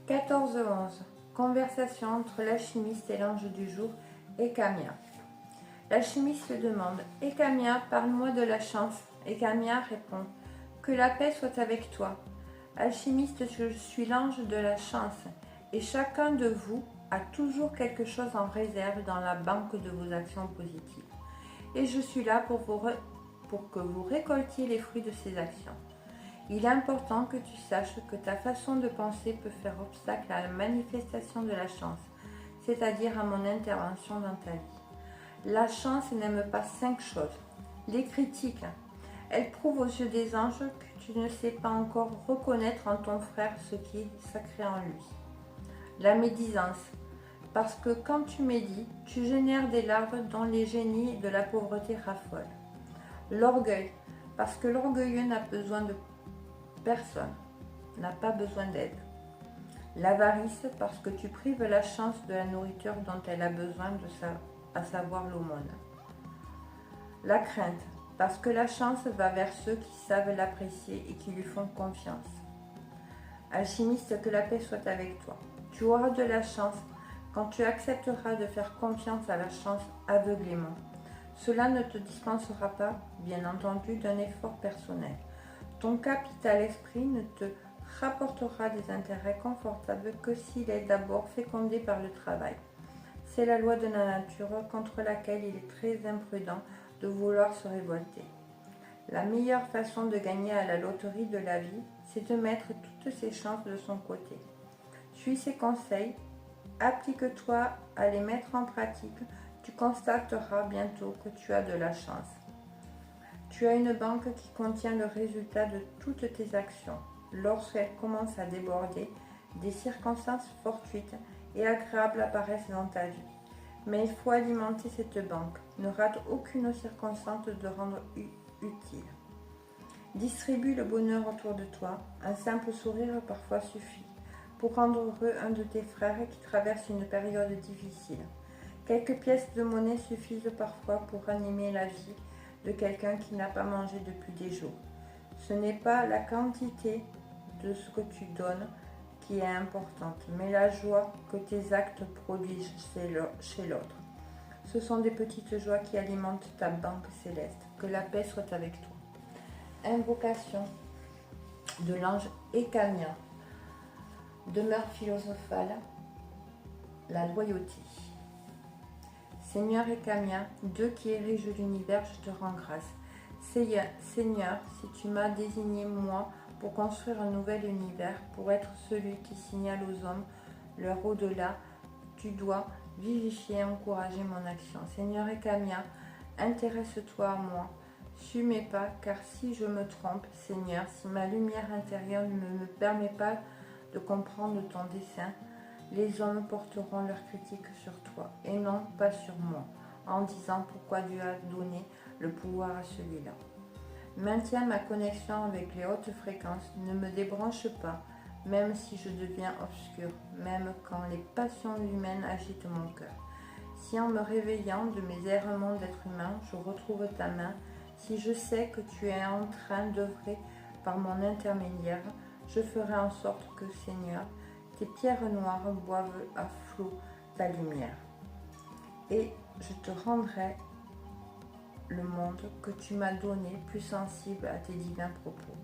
14-11. Conversation entre l'alchimiste et l'ange du jour, Ekamia. L'alchimiste demande: Ekamia, parle-moi de la chance. Ekamia répond: Que la paix soit avec toi. Alchimiste, je suis l'ange de la chance, et chacun de vous a toujours quelque chose en réserve dans la banque de vos actions positives. Et je suis là pour que vous récoltiez les fruits de ces actions. Il est important que tu saches que ta façon de penser peut faire obstacle à la manifestation de la chance, c'est-à-dire à mon intervention dans ta vie. La chance n'aime pas 5 choses. Les critiques. Elle prouve aux yeux des anges que tu ne sais pas encore reconnaître en ton frère ce qui est sacré en lui. La médisance. Parce que quand tu médites, tu génères des larves dont les génies de la pauvreté raffolent. L'orgueil. Parce que l'orgueilleux n'a besoin de personne, n'a pas besoin d'aide. L'avarice, parce que tu prives la chance de la nourriture dont elle a besoin, à savoir l'aumône. La crainte, parce que la chance va vers ceux qui savent l'apprécier et qui lui font confiance. Alchimiste, que la paix soit avec toi. Tu auras de la chance quand tu accepteras de faire confiance à la chance aveuglément. Cela ne te dispensera pas, bien entendu, d'un effort personnel. Ton capital esprit ne te rapportera des intérêts confortables que s'il est d'abord fécondé par le travail. C'est la loi de la nature contre laquelle il est très imprudent de vouloir se révolter. La meilleure façon de gagner à la loterie de la vie, c'est de mettre toutes ses chances de son côté. Suis ses conseils, applique-toi à les mettre en pratique, tu constateras bientôt que tu as de la chance. Tu as une banque qui contient le résultat de toutes tes actions. Lorsqu'elle commence à déborder, des circonstances fortuites et agréables apparaissent dans ta vie. Mais il faut alimenter cette banque. Ne rate aucune circonstance de rendre utile. Distribue le bonheur autour de toi. Un simple sourire parfois suffit pour rendre heureux un de tes frères qui traverse une période difficile. Quelques pièces de monnaie suffisent parfois pour animer la vie de quelqu'un qui n'a pas mangé depuis des jours. Ce n'est pas la quantité de ce que tu donnes qui est importante, mais la joie que tes actes produisent chez l'autre. Ce sont des petites joies qui alimentent ta banque céleste. Que la paix soit avec toi. Invocation de l'ange Ekamia. Demeure philosophale, la loyauté. Seigneur Ekamia, Dieu qui érige l'univers, je te rends grâce. Seigneur, si tu m'as désigné moi pour construire un nouvel univers, pour être celui qui signale aux hommes leur au-delà, tu dois vivifier et encourager mon action. Seigneur Ekamia, intéresse-toi à moi, suis mes pas, car si je me trompe, Seigneur, si ma lumière intérieure ne me permet pas de comprendre ton dessein, les hommes porteront leur critique sur toi et non pas sur moi, en disant pourquoi Dieu a donné le pouvoir à celui-là. Maintiens ma connexion avec les hautes fréquences, ne me débranche pas, même si je deviens obscur, même quand les passions humaines agitent mon cœur. Si en me réveillant de mes errements d'être humain, je retrouve ta main, si je sais que tu es en train d'œuvrer par mon intermédiaire, je ferai en sorte que, Seigneur, tes pierres noires boivent à flot ta lumière. Et je te rendrai le monde que tu m'as donné plus sensible à tes divins propos.